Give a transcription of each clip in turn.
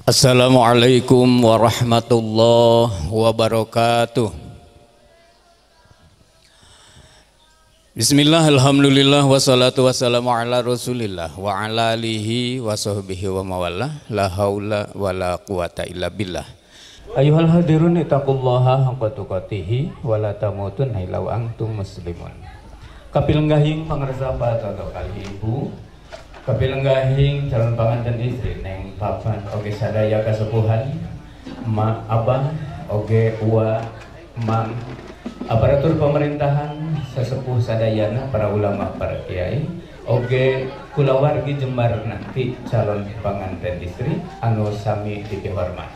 Assalamualaikum warahmatullahi wabarakatuh. Bismillah, alhamdulillah, wassalatu wassalamu ala rasulillah wa ala alihi wa sahbihi wa mawallah. La haula wa la quwata illa billah. Ayuhal hadirun ittaqullaha haqqa tuqatih wa la tamutunna illa wa antum muslimun. Kapilenggahing pangresa atau kali ibu, kapilenggahing calon panganten istri neng papan oge sadaya kasepuhan ma abah oge uwa mang aparatur pemerintahan sesepuh sadayana para ulama para kiai oge kulawargi Jembar nanti calon panganten istri anu sami dipihormat.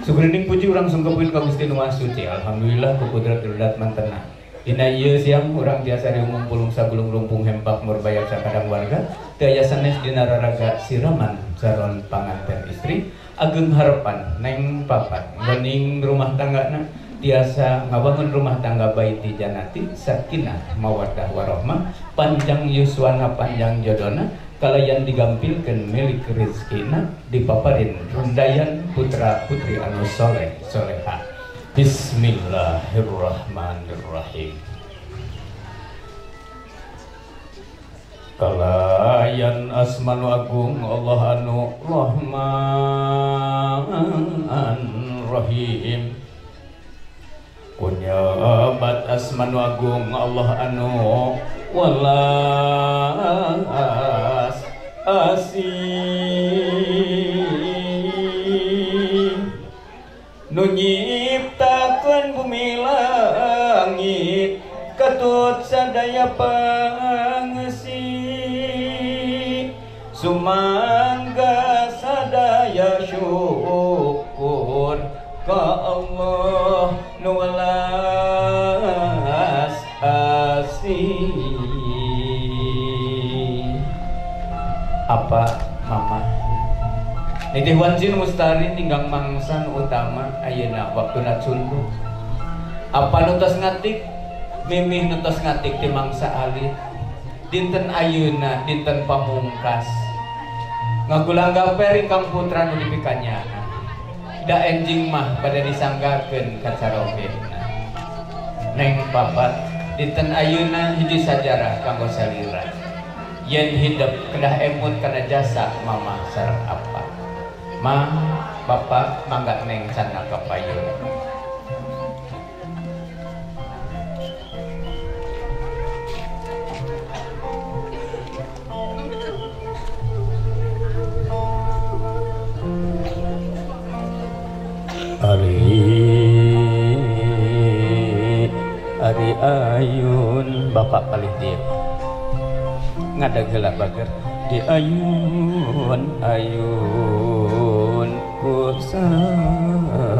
Sugrining puji urang sungkepuin ka Gusti Nu Maha Suci. Alhamdulillah ku kudrat rudat mantena. Dina ieu siang urang tiasa diumum pulung sagulung lumpung hempak murbayat sakadang warga teu aya sanes dina raraga siraman calon panganten istri ageng harapan neng papat geuning rumah tanggana tiasa ngabangun rumah tangga baiti janati sakinah mawaddah warahmah panjang yuswana panjang jodona kalayan digampilkeun milik rezekina dipaparin rundayan putra putri anu soleh solehah. Bismillahirrahmanirrahim. Kalayan asmanu agung Allah anu Rahman Rahim. Kunyabat asmanu agung Allah anu Walas Asim. Nu nyiptakeun bumi langit katut sadaya pangesi sumangga sadaya syukur ka Allah nu welas asih. Apa mama Nitih wanjin mustari tinggang mangsan utama ayeuna waktuna cunduh. Apa nutos ngatik mimih nutos ngatik di mangsa alit dinten ayeuna dinten pamungkas ngagulang gamperi kang putra nu dipikanya da enjing mah pada disanggakeun ka carobena neng papat dinten ayeuna hiji sajarah kanggo salira yen hidup kedah emut kana jasa mama sareng apa ma bapak mangga neng cana kapayun. Ari ayun bapak palih dia ngadag heula bager di ayun ayun ku samping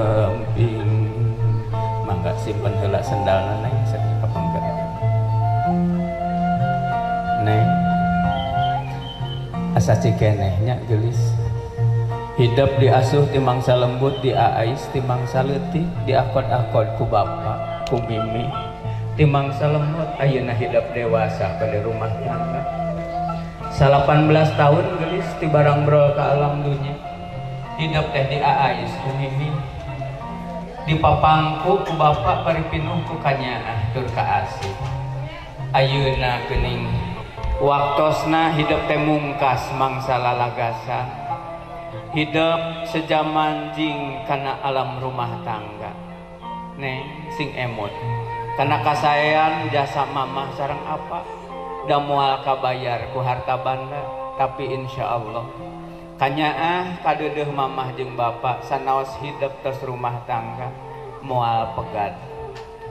mangga simpen heula sendalna neng saking kapangkat neng asa cikenehnya geulis hidup diasuh ti mangsa lembut diaais ti mangsa leutik diakod-akod ku bapa ku mimi ti mangsa lembut ayeuna hidup dewasa pada rumah tangga 18 tahun gelis ti barang brol ka alam dunya hidup teh diaais ku mimi dipapangku ku bapa bari pinuh ku kanyaah tur ka asih ayeuna geuning waktosna hidup teh mungkas mangsa lalagasan hidup sejaman jing kana alam rumah tangga neng sing emot kana kasayan jasa mamah sareng apa da moal kabayar ku harta banda tapi insyaallah kanyaah kadeudeuh mamah jeung bapak sanaos hidup tos rumah tangga moal pegat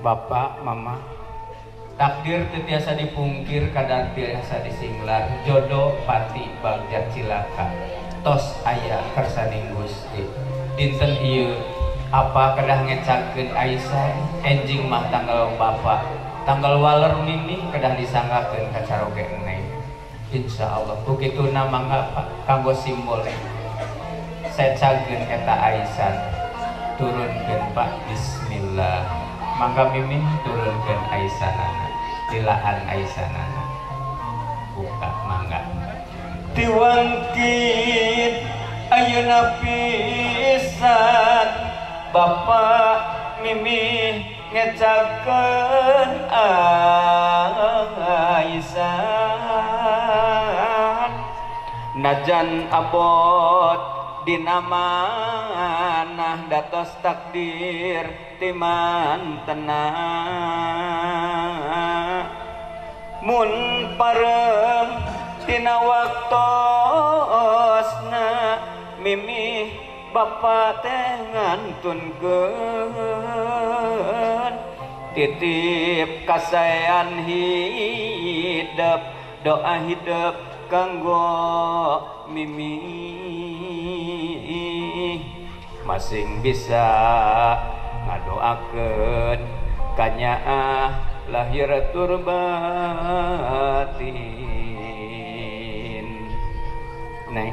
bapak mamah takdir teu tiasa dipungkir kadang tiasa disinglar jodoh pati bagja cilaka tos aya kersaning Gusti dinten ieu apa kedah ngecakeun Aisyah enjing mah tanggal bapak tanggal waler mini kedah disanggakeun ka caroge neng insyaallah bukituna mangga kanggo simbol secageun eta Aisyah turunkeun Pak bismillah mangga mimi turunkeun Aisyah dilaan Aisyah buka mangga diwangkit ayeuna pisan Bapak mimi ngecakeun Aisyah najan abot dina manah datos takdir timantena mun pareng tina waktosna mimi Bapak teh ngantunkeun titip kasayan hidup doa hidup kanggo mimi masing bisa ngadoakeun kanyaah lahir turbatin neng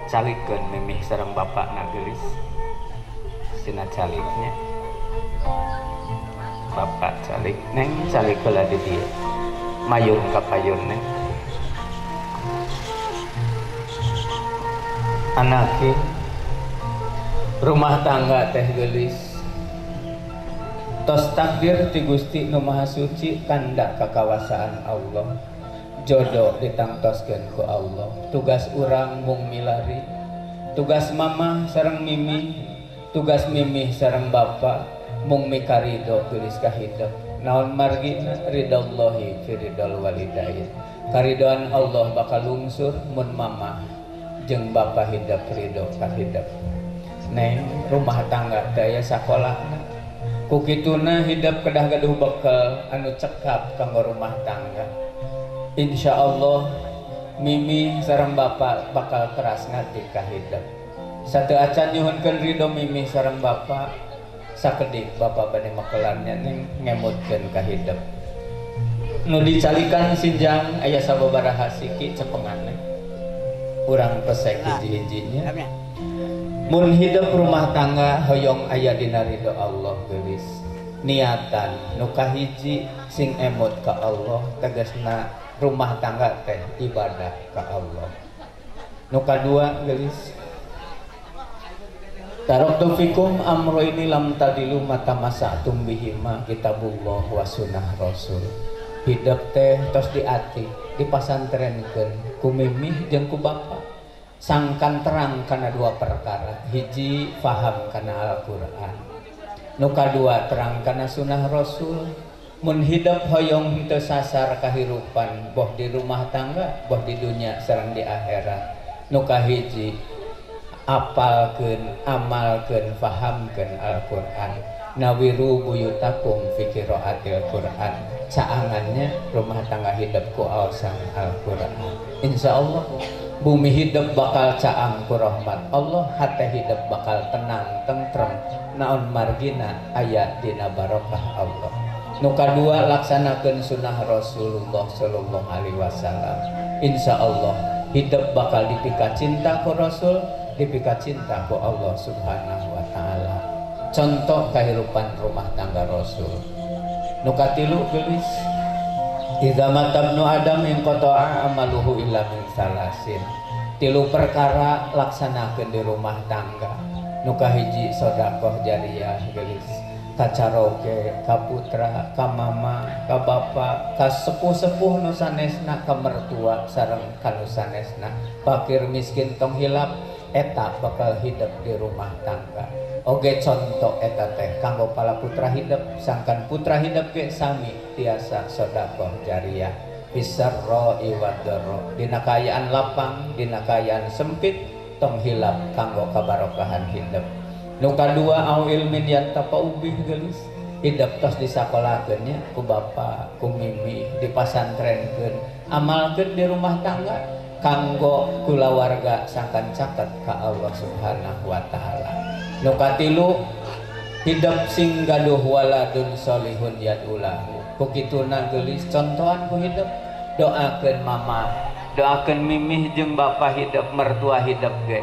calikeun mimih sareng bapak nagelis sina caliknya bapak calik neng calik heula di dieu mayun ka payun neng anake rumah tangga teh geulis tos takdir ti Gusti Nu Maha Suci kandak kakawasaan Allah jodoh ditangtoskeun ku Allah tugas urang mung milari tugas mama sareng mimi tugas mimi sareng bapa mung mikarido tulis kahidep naon margina ridallahi fi ridal walidain karidoan Allah bakal lungsur mun mama jeung bapa hidup ridho kahidep neng rumah tangga daya sakolahna kukituna hidup kedah gaduh bekal anu cekap kanggo rumah tangga insya Allah mimi sareng bapak bakal keras ngati kahidep satu acan nyuhunkeun ridho mimi sareng bapak sakedik bapak bade makelannya neng ngemutkeun kahidep nu dicalikan sinjang aya sababaraha siki cepengan urang pesek hiji-hijinya mun hidup rumah tangga hoyong aya dina ridho Allah geulis niatan nu kahiji sing emot ka Allah tegasna rumah tangga teh ibadah ka Allah nu kadua geulis taraktu fikum amro ini lam tadilu mata masa tumbihima kitabullah wa sunnah rasul hidup teh tos di ati dipasantrenkeun ku mimih jeung ku bapa sangkan terang kana dua perkara hiji faham kana Al-Qur'an nu kadua terang kana sunnah rasul mun hidup hoyong henteu sasar kahirupan boh di rumah tangga boh di dunia sareng di akhirat nu kahiji apalkeun amalkeun fahamkeun Al-Qur'an nawiru buyutakum fi qiraatil Qur'an caangannya rumah tangga hidup ku aosan Al-Qur'an insyaallah bumi hidup bakal caang ku rahmat Allah hate hidup bakal tenang tentrem naon margina aya dina barokah Allah nu kadua laksanakeun sunnah Rasulullah sallallahu alaihi wasallam insyaallah hidup bakal dipika cinta ku Rasul dipika cinta ku Allah subhanahu wa ta'ala contoh kehidupan rumah tangga Rasul nu katilu geulis idza matabnu adam in qata'a amaluhu illa min salasin tilu perkara laksanakeun di rumah tangga nu kahiji sedekah jariyah geulis ka caroge ka putra ka mama ka bapa ka sepuh-sepuh nu sanesna ka mertua sareng ka nu sanesna fakir miskin tong hilap eta bakal hidup di rumah tangga oge contoh eta teh kanggo pala putra hidup sangkan putra hidup ge sami tiasa sedekah jariyah bisarro iwadaro dina kayaan lapang dina kayaan sempit tong hilap kanggo kabarokahan hidup nu kadua au ilmin yantafa'u bih geulis hidup tos disakolakeun nya ku bapa ku mimi dipasantrenkeun amalkeun di rumah tangga kanggo kulawarga sangkan caket ka Allah subhanahu wa ta'ala nu katilu hidup sing gaduh waladun solihun yadulahu ku kituna geulis contohan ku hidup doakeun mama doakeun mimih jeung bapa hidup mertua hidup ge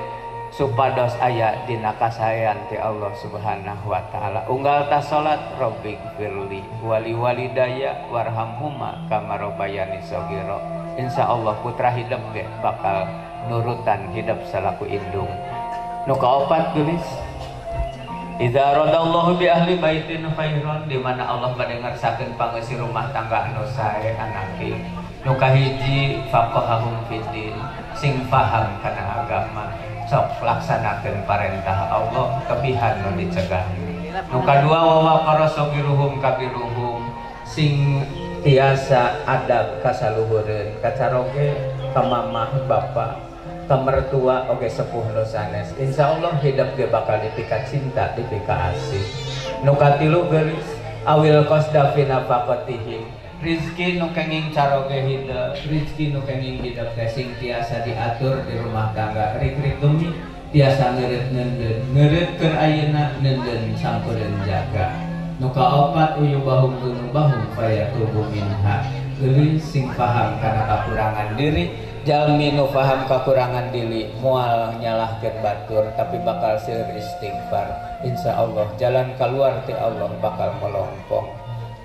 supados aya dina kasayan ti Allah subhanahu wa ta'ala unggal ta salat rabbighfirli wali walidayya warhamhuma kama rabbayani shaghira insyaallah putra hidup ge bakal nurutan hidup salaku indung Nu kaopat geulis idza radallahu bi ahli baitin khairon, di mana Allah bade ngarsakeun pangeusir rumah tangga anu sae anake. Nu kahiji faqahahum fiddin, sing paham kana agama, sok laksanakeun parentah Allah kebihan nu dicegah. Nu kadua wa waqara sagiruhum kabiruhum, sing tiasa adab kasaluhureun, kacaroge ka mamah bapak, ka mertua oge sepuh nu sanes. Insyaallah hidup ge bakal dipika cinta, dipika asih. Nu katilu geulis awil qasda fi nafaqatihim, rizki nu kenging caroge hidup, rizki nu kenging hidup teh sing tiasa diatur di rumah tangga. Rik-rik gemi tiasa ngeureut neundeun, ngeureutkeun ayeuna neundeun sampeureun jaga. Nu kaopat uyubahum dzunubahum fayatubu minha, geulis sing paham kana kakurangan diri, jalmi nu paham kakurangan diri moal nyalahkeun batur tapi bakal seueur istighfar. Insyaallah jalan keluar ti Allah bakal melompong.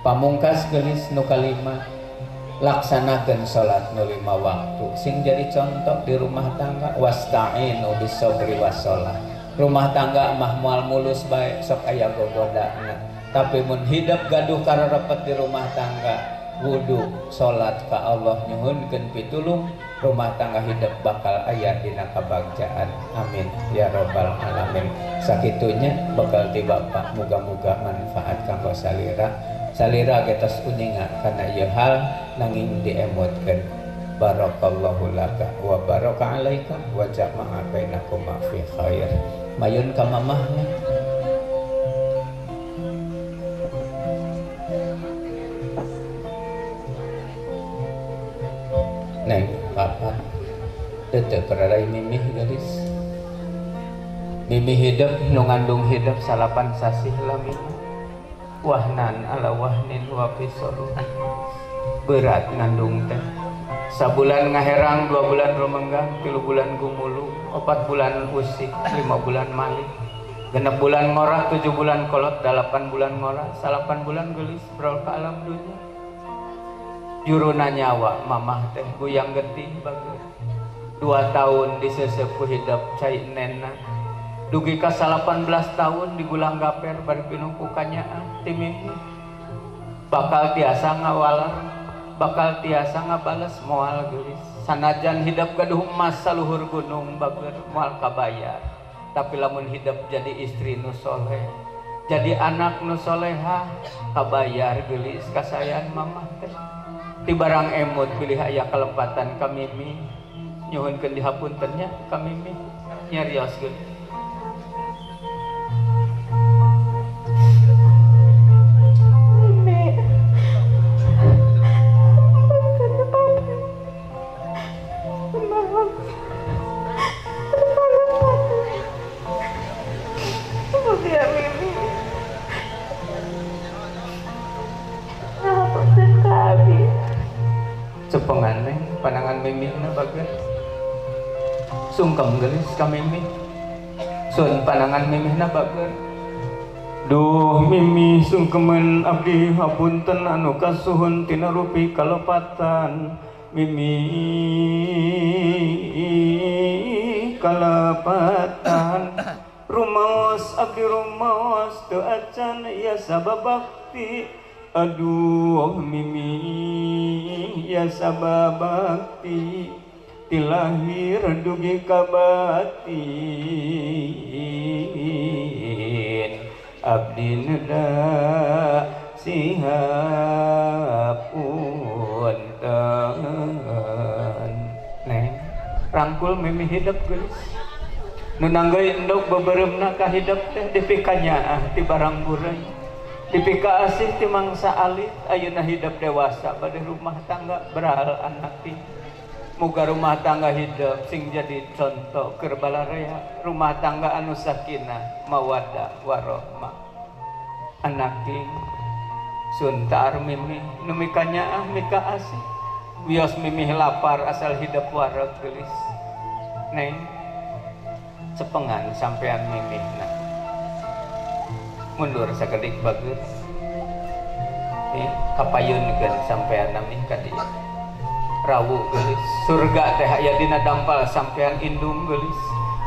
Pamungkas geulis nu kalima laksanakeun salat nu 5 waktu, sing jadi contoh di rumah tangga. Wasta'inu bis-sabri was-shalah, rumah tangga mah moal mulus bae sok aya gogodana, tapi mun hidup gaduh kararepet di rumah tangga wudu salat ka Allah nyuhunkeun pitulung, rumah tangga hidup bakal aya dina kabagjaan. Amin ya rabbal alamin. Sakitunya bakal ti Bapak muga-muga manfaat kanggo salira. Salira getos uninga kana ieu hal nanging diemotkeun. Barakallahu laka wa baraka alaika wa jama'a bainakuma fi khair. Mayun ka mamahna. Neng papa teu kararai mimih gadis. Mimih hidup nu ngandung hidup salapan sasih lah mimih. Wahnan ala wahnin wa fisalu, berat ngandung teh. Sabulan ngaherang, 2 bulan rumenggang, 3 bulan gumulu, 4 bulan usik, 5 bulan malik, 6 bulan ngorah, 7 bulan kolot, 8 bulan ngorah, 8 bulan gelis berol ka alam dunia. Juruna nyawa mamah teh guyang getih bagus. 2 tahun diseuseup ku hidup cai nena, dugi ka 18 tahun digulang gaper bari pinungku kanyaan ti mimpi. Bakal tiasa ngawalar, bakal tiasa ngabales moal geulis. Sanajan hidup gaduh emas saluhur gunung bager moal kabayar, tapi lamun hidup jadi istri nu soleh, jadi anak nu solehah, kabayar geulis kasayan mamah teh. Ti barang emut pilih aya kalepatan ka mimi, nyuhunkeun dihapuntennya ka mimi nyarios geulis. Cepengan neng panangan mimihna bageun sungkem geulis ka mimih, sun panangan mimihna bageun. Duh mimih sungkeman abdi hapunten anu kasuhun tina rupi kalepatan. Mimih kalepatan rumaos abdi rumaos teu acan ya sababakti. Aduh mimi ya sababakti ti lahir dugi ka batin, abdi neda sihap punten. Neng rangkul mimi hidup geus nu nanggeui endog bebereumna ka hidup teh dipikanya ti barang burai, dipika asih ti mangsa alit. Ayeuna hidup dewasa bade rumah tangga berhal anak ti. Muga rumah tangga hidup sing jadi contoh keur balarea, rumah tangga anu sakinah mawaddah warahmah. Anak ti sun taar mimih nu mikanya mika asih, wios mimih lapar asal hidup wareg geulis. Neng cepengan sampean mimihna mundur sakedik bagus nih kapayunkeun sampean nami ka dieu rawu geulis. Surga teh aya dina dampal sampean indung geulis,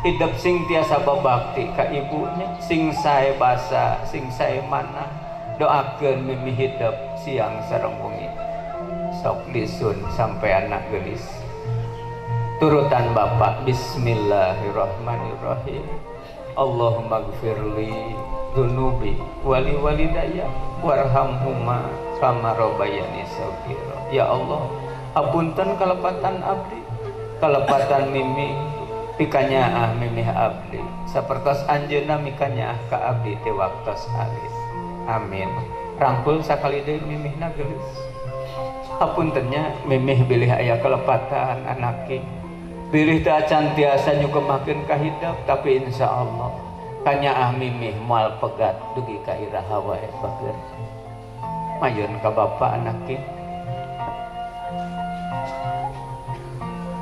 hidup sing tiasa babakti ka ibunya, sing sae basa, sing sae mana. Doakeun mimi hidup siang sareng wengi. Sok disun sampai anak gelis. Turutan Bapak, Bismillahirrahmanirrahim. Allahumma gfirli dunubi wali walidaya warhamhuma kama rabbayani shaghira. Ya Allah, apunten kalepatan abdi, kalepatan mimi pikanyaah mimih abdi, sapertos anjeunna mikanyaah ka abdi teh waktos alis. Amin. Rangkul sakali deui mimihna geus. Apuntennya mimih bilih aya kalepatan anake. Bilih teu acan tiasa nyukemakeun ka hidup, tapi insyaallah kanyaah mimih moal pegat dugi ka iraha wae bageun. Mayun ka bapa anake.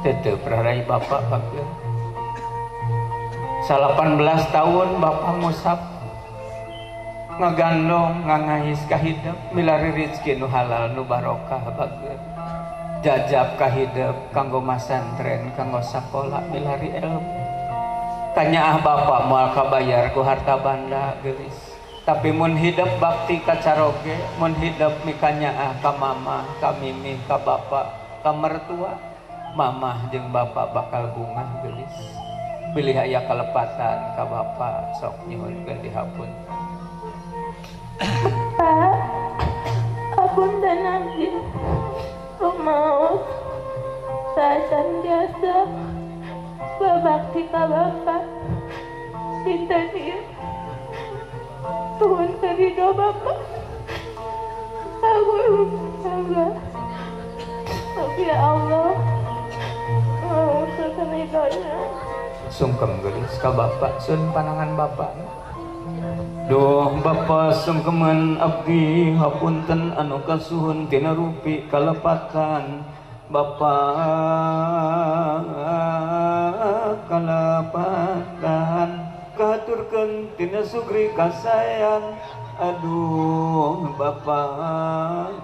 Teu prarai bapa bageun. 18 tahun bapa musab ngagandong ngangais ka hidup milari rezeki nu halal nu barokah bageun. Jajab ka hidup kanggo masantren kanggo sakola milari ilmu. Kanyaah bapa moal kabayar ku harta banda geulis. Tapi mun hidup bakti ka caroge, mun hidup mikanyaah ka mama, ka mimi, ka bapa, ka mertua, mamah jeung bapa bakal bungah geulis. Bilih aya kalepatan ka bapa sok nyuhunkeun dihapun. Pak, apunten abdi rumaos saesan biasa babakti ka Bapa. Dinten ieu tuhun karido Bapa aku rumah. Tapi ya Allah maafkan ridhonya. Sungkem geulis ka bapa, sun panangan bapa. Duh bapa sungkeman abdi hapunten anu kasuhun tina rupi kalepatan bapa kalepatan katurkeun tina sugri kasayan. Aduh bapa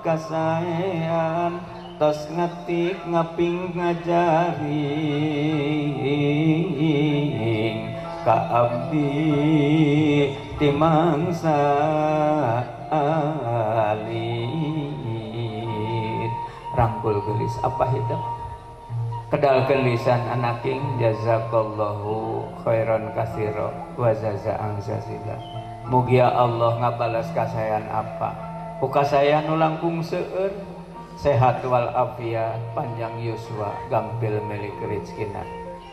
kasayan tos ngetik ngaping ngajaring ka abdi timangsa alit. Rangkul gelis apa hidup kedalkeun lisan anaking jazakallahu khairan katsira wa jazaa'an jazila. Mugia Allah ngabalas kasayan apa ku kasayan nu langkung seueur sehat wal afiat panjang yuswa gampil milik rezekina.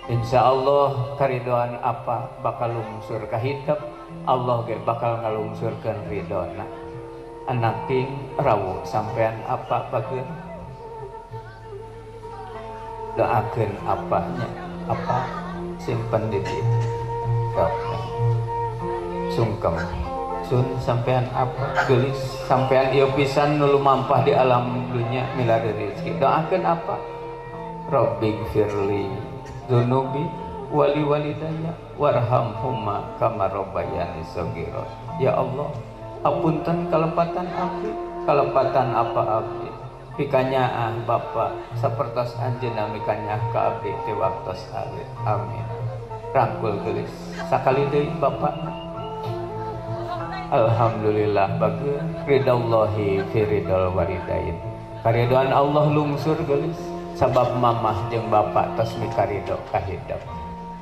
Insyaallah karidoan apa bakal lungsur ka hidup, Allah ge bakal ngalungsurkeun ridona. Anaking rawuh sampean apa bageun doakeun apanya apa simpen di dieu. Sungkem sun sampean apa geulis sampean ieu pisan nu lumampah di alam dunya milari rezeki. Doakeun apa? Rabbighfirli dzunubi wali walidayya warhamhuma kama rabbayani shaghira. Ya Allah, apunten kalepatan abdi, kalepatan apa abdi pikanyaah bapa sapertos anjeunna mikanyaah ka abdi ti waktos alit. Amin. Rangkul geulis sakali deui bapa. Alhamdulillah bageun ridallahi fi ridal walidain. Karidoan Allah lungsur geulis sabab mamah jeung bapa tos mikarido ka hidup.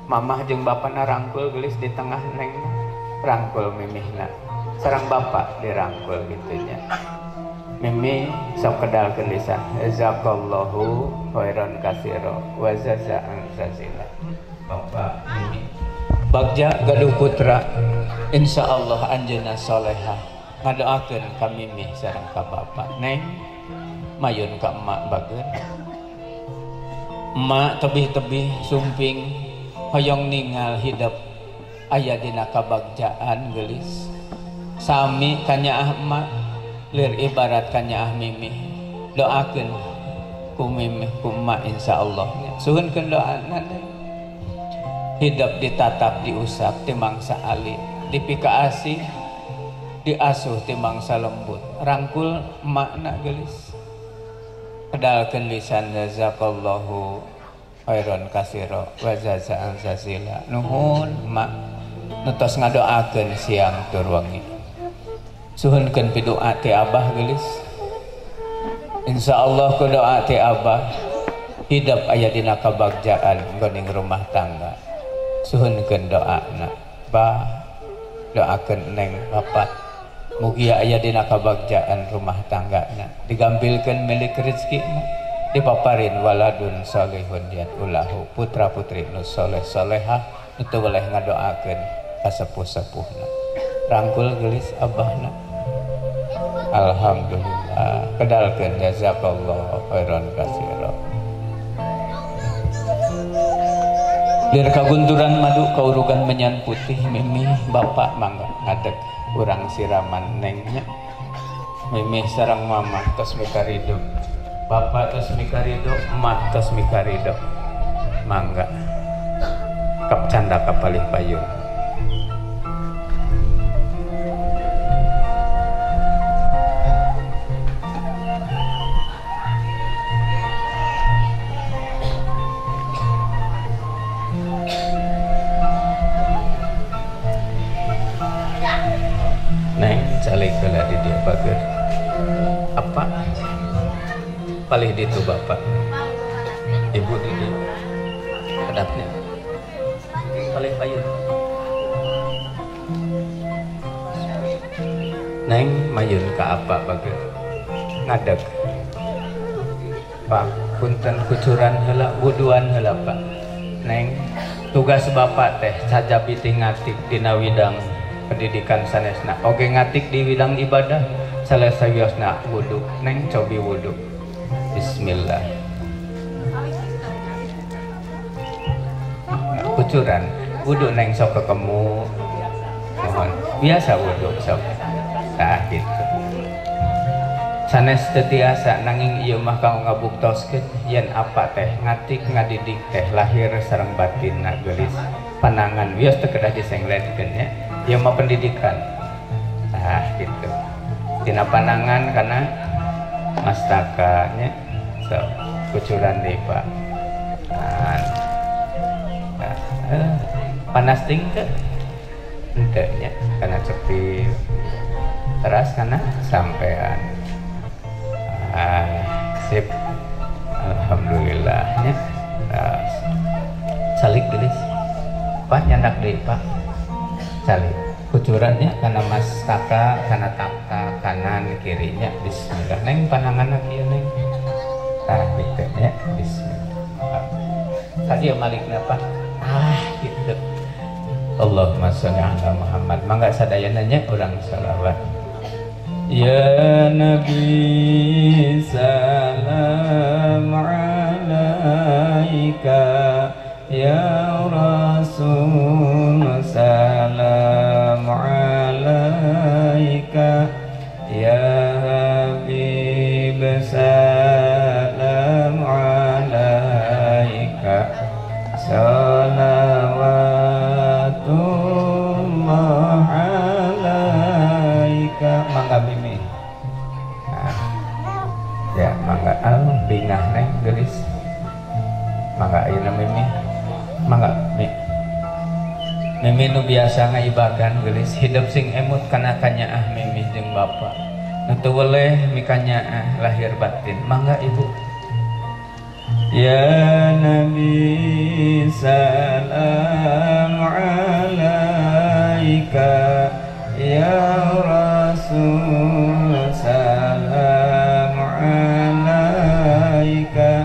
Mamah jeung bapana rangkul geulis di tengah neng rangkul mimihna. Sareng bapa dirangkul kitu nya. Mimi sok kedalkeun lisan jazakallahu khairan katsira wa jazaa'an jazila. Bapa mimi bagja gaduh putra insyaallah anjeunna salehah ngadoakeun ka mimi sareng ka bapa. Neng mayun ka emak bageun. Emak tebih-tebih sumping hoyong ningal hidup aya dina kabagjaan geulis. Sami kanyaah emak lir ibarat kanyaah mimi. Doakeun ku mimi ku emak insyaallah. Suhunkeun doana hidup ditatap diusap timangsa alit, dipika asih diasuh timangsa lembut. Rangkul makna gelis kedalkeun lisan jazakallahu khairon kasiro wa jazaan jazila. Nuhun mak nutos ngadoakeun siang tur wengi. Suhunkeun pidoa ti abah geulis. Insyaallah ku doa ti abah hidup aya dina kabagjaan geuning rumah tangga. Suhunkeun doana. Bah doakeun neng bapak mugi aya dina kabagjaan rumah tanggana digambilkeun milik rezekina dipaparin waladun salihun yad'ulahu putra putri nu saleh salehah nu teu boleh ngadoakeun ka sepuh-sepuhna rangkul geulis abahna. Alhamdulillah kedalkeun jazakallahu khairan katsira. Lir kagunturan madu kaurugan menyan putih mimi bapak mangga ngadeg urang siraman nengnya mimi sareng mama tos mikarido bapak tos mikarido emak tos mikarido mangga kap canda kapalih payung. Calik bela di dia bager apa palih ditu bapak ibu di dia kedapnya palih payun neng mayun ka apa bager ngadeg pak punten kucuran heula wuduan heula pak neng tugas bapak teh sajabi ngatik dina widang pendidikan sanesna oge ngatik di bidang ibadah salesa wiosna wudu neng cobi wudu bismillah kucuran wudu neng sok kekemu mohon biasa wudu sok nah gitu sanes tetiasa nanging ieu mah kang ngabuktoskeun yen apa teh ngatik ngadidik teh lahir sareng batinna geulis panangan wios teu kedah disengledkeun nya ieu mah pendidikan nah gitu tina panangan karena mastakanya so kucuran deh pak panas tingkat entenya karena sepi teras karena sampean sip alhamdulillahnya salik gelis pak nyandak deh pak salik kucurannya karena mastaka karena tapta kanan kirinya bismillah neng panangan lagi neng nah gitu ya bismillah tadi malik napa gitu Allahumma sholli ala Muhammad mangga sadayananya urang shalawat ya Nabi salam alaika ya Rasul salam alaika ya Habib salam alaika salawatullah alaika mangga mimi ya mangga bingah neng gelis mangga ayeuna mimi mangga mimi nu biasa ngaibagan gelis hidup sing emut kana kanyaah mimi jeung bapak nu teu weleh mikanyaah lahir batin mangga ibu ya Nabi salam alaika ya Rasul salam alaika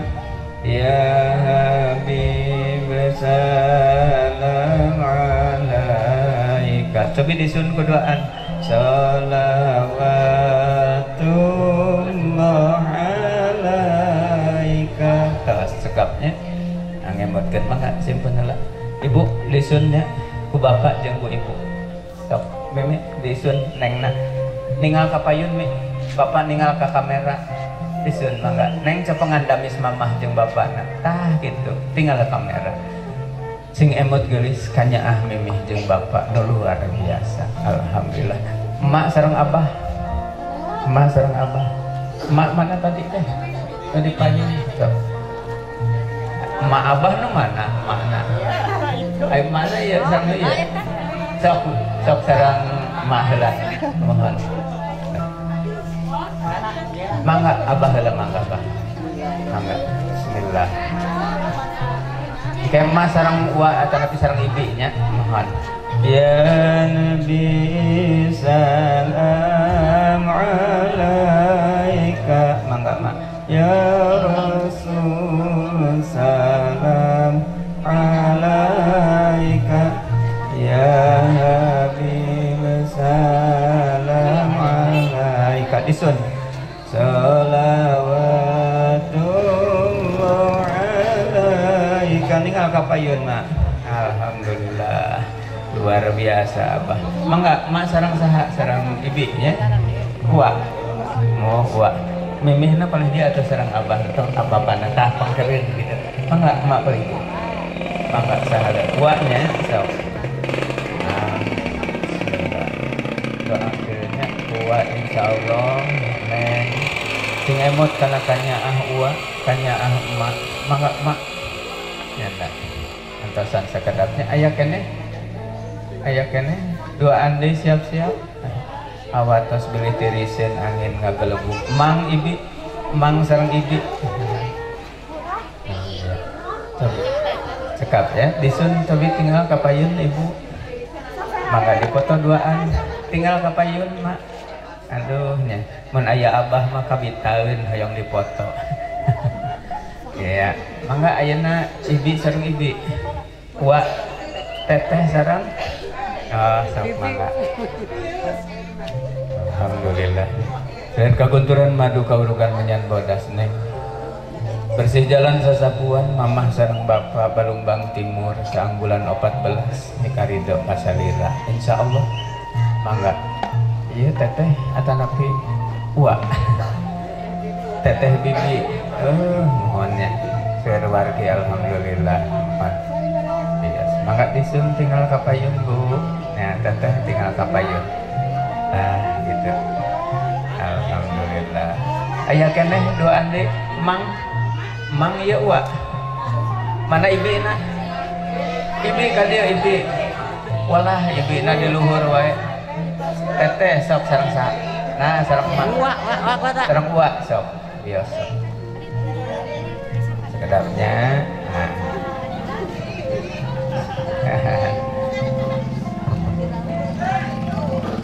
ya Habib salam alaika cobi disun kuduaan salawatullah alaika tawas cekapnya ngemotkeun mangga simpen heula ibu disunnya ku bapak jeung ku ibu sok meme disun nengna ningal ka payun mi bapak ningal ka kamera disun mangga neng coba ngandamis mamah jeung bapakna tah gitu tinggal ka kamera sing emot geulis kanyaah mimih jeung bapak nu luar biasa alhamdulillah emak sareng abah emak sareng abah emak mana tadi teh tadi payun sok Ma abah nu mana? Ai mana ya sareng ya? Sok sareng ma heula. Mohon. Mangga abah heula mangga abah. Mangga. Bismillah. Kema sareng wa atapi sareng ibinya. Mohon. Ya Nabi salam alaika. Mangga ma. Ya Rasul salam alaika. Ya Habib salam alaika. Disun. Salawatullah alaika. Ninggal kapayun mak. Alhamdulillah. Luar biasa abah. Mangga mak sareng saha sareng ibi nya. Wa. Moh wa. Mimihna paling dia atau sareng abah atau apa-apa tah pangkereun gitu. Mangga mak paling. Mangga saha wa nya sok. Doakeunnya wa insyaallah neng sing emot kana kanya wa kanya emak mangga mak nyata antosan sakedapnya aya keneh doaan deui siap-siap awatos bilih tiriseun angin ngagelebuk mang ibi mang sareng ibi cekap ya disun tapi tinggal kapayun ibu mangga dipoto doaan tinggal kapayun mak aduh nya mun aya abah mah kabitaeun hoyong dipoto ya mangga ayeuna ibi sareng ibi wa teteh sareng sok mangga alhamdulillah dan kagunturan madu kaurukan menyan bodas neng bersih jalan sasapuan mamah sareng bapak Balumbang Timur saang bulan 14 nikarido kasalira insyaallah mangga iya teteh atanapi wa teteh bibi mohonnya wargi alhamdulillah yes. Mangga disun tinggal kapayun bu nah teteh tinggal kapayun gitu alhamdulillah aya keneh doaan deui mang ieu wa mana ibina ibi ka dieu ibi walah ibina di luhur wae teteh sok sareng saha nah sareng mak sareng wa sok biasa sekedapnya nah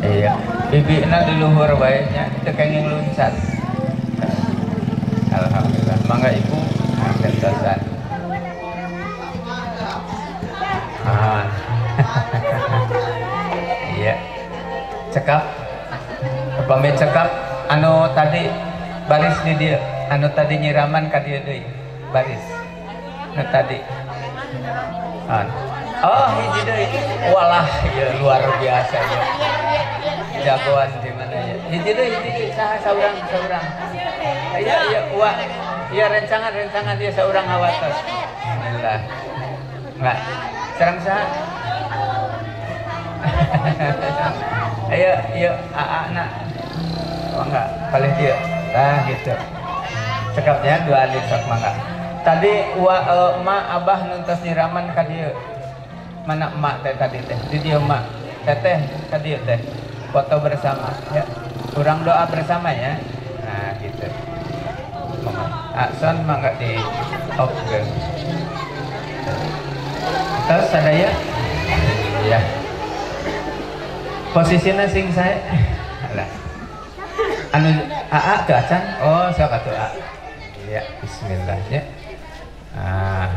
iya bibina di luhur wae nya teu kenging luncat alhamdulillah mangga ibu kentosan iya cekap pamit cekap anu tadi baris di dia anu tadi nyiraman ka dieu deui baris anu tadi oh hiji deui walah ya luar biasa ya jagoan di mana ya hiji deui saha saurang iya wa iya rencangan dia saurang hawatos alhamdulillah enggak sareng saha ayo aana oh enggak paling dia gitu cekapnya dua alit sok mangga tadi ma abah nuntos nyiraman ka dieu mana emak teh tadi teh di dieu emak teteh ka dieu teh foto bersama ya kurang doa bersama ya nah gitu akson mangga di off terus sadaya ya posisinya sing saya alah anu aa ke acan oh sok atuh a ya bismillah ya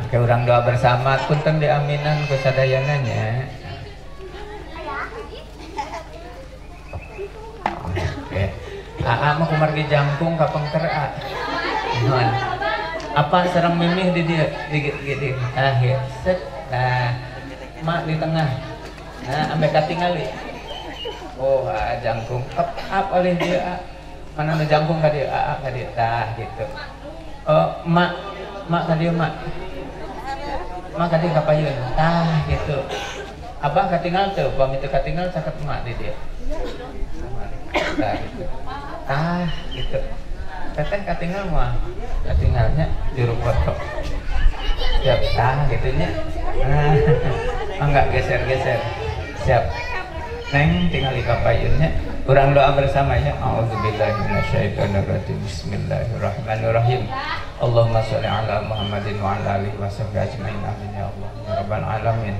ke urang doa bersama punten diaminan ku sadayana nya oke aa mah kumargi jangkung ka pengker a non apa sareng mimih di dia di akhir set nah mak di tengah nah ambe katingali oh jangkung up oleh dia mana nu jangkung ka dia ka dia tah gitu oh mak ka dia mak ka dia kapayun tah gitu abah katinggal tuh pamit katinggal caket mak di dia tah gitu teteh katinggal mah katinggalnya juru foto siap gitunya. Enggak geser siap. Neng tinggal di kapayunnya. Kurang doa bersama ya. A'udzubillahi minasyaitonirrajim. Bismillahirrahmanirrahim. Allahumma sholli ala Muhammadin wa ala alihi washabbihi ajmain. Amin ya Allah ya rabbal alamin.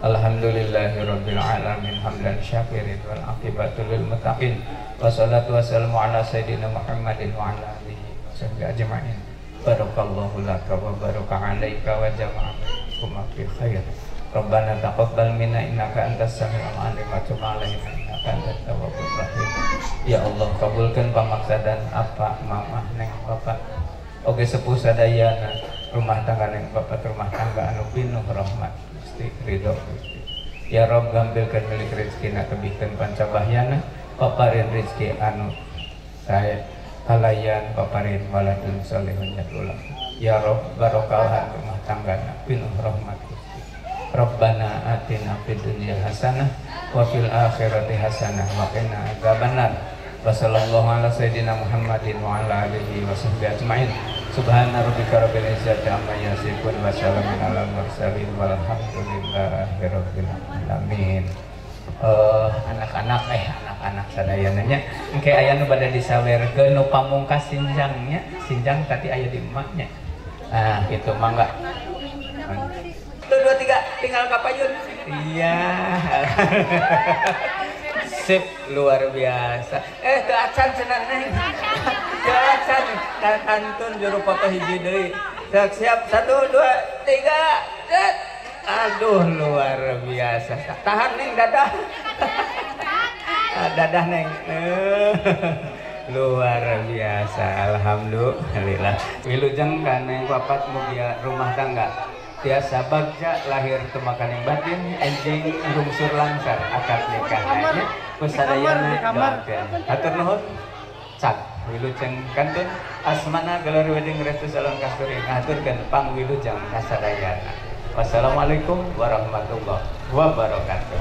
Alhamdulillahirabbil alamin hamdan syakirin wal aqibatu lil muttaqin. Wassalatu wassalamu ala sayyidina Muhammadin wa ala alihi washabbihi ajmain. Barakallahu laka wa baraka alaika wa jama'a bainakum fi khair. Rabbana taqabbal minna innaka antas samiul alim wa tub alaina innaka antat tawwabur rahim. Ya Allah kabulkan pamaksadan apa mamah neng bapak oge sepuh sadayana rumah tangga neng bapak rumah tangga anu pinuh rahmat Gusti ridho Gusti. Ya Rabb gambilkeun milik rezekina tebihkeun pancabahyana paparin rezeki anu saya kalayan paparin waladun salehun yadullah. Ya Rabb barokahan rumah tanggana pinuh rahmat Gusti. Rabbana atina fid dunya hasanah wa fil akhirati hasanah wa qina adzabannar. Wa sallallahu ala sayyidina Muhammadin wa ala alihi washabbihi ajmain. Subhana rabbika rabbil izzati amma yasifun wa salamun alal mursalin walhamdulillahi rabbil alamin. Anak-anak sadayananya engke aya nu bade disawerkeun nu pamungkas sinjangnya sinjang tadi aya di emaknya. Nah gitu mangga. 1 2 3 tinggal kapayun. Iya. Sip luar biasa. Teu acan cenah neng. Teu acan kantun juru foto hiji deui. Siap 1 2 3 set. Aduh luar biasa. Tahan neng dadah. Dadah neng. Luar biasa. Alhamdulillah. Wilujeng ka neng papat mugia rumah tangga. Tiasa bagja lahir temakan yang batin enjing rungsur langsar akad nikahnya kusadayana doakeun atur nuhun cak wilujeng kantun asmana gelar wedding restu salon kasturi ngaturkeun pangwilujeng kasadayana. Wassalamualaikum warahmatullahi wabarakatuh.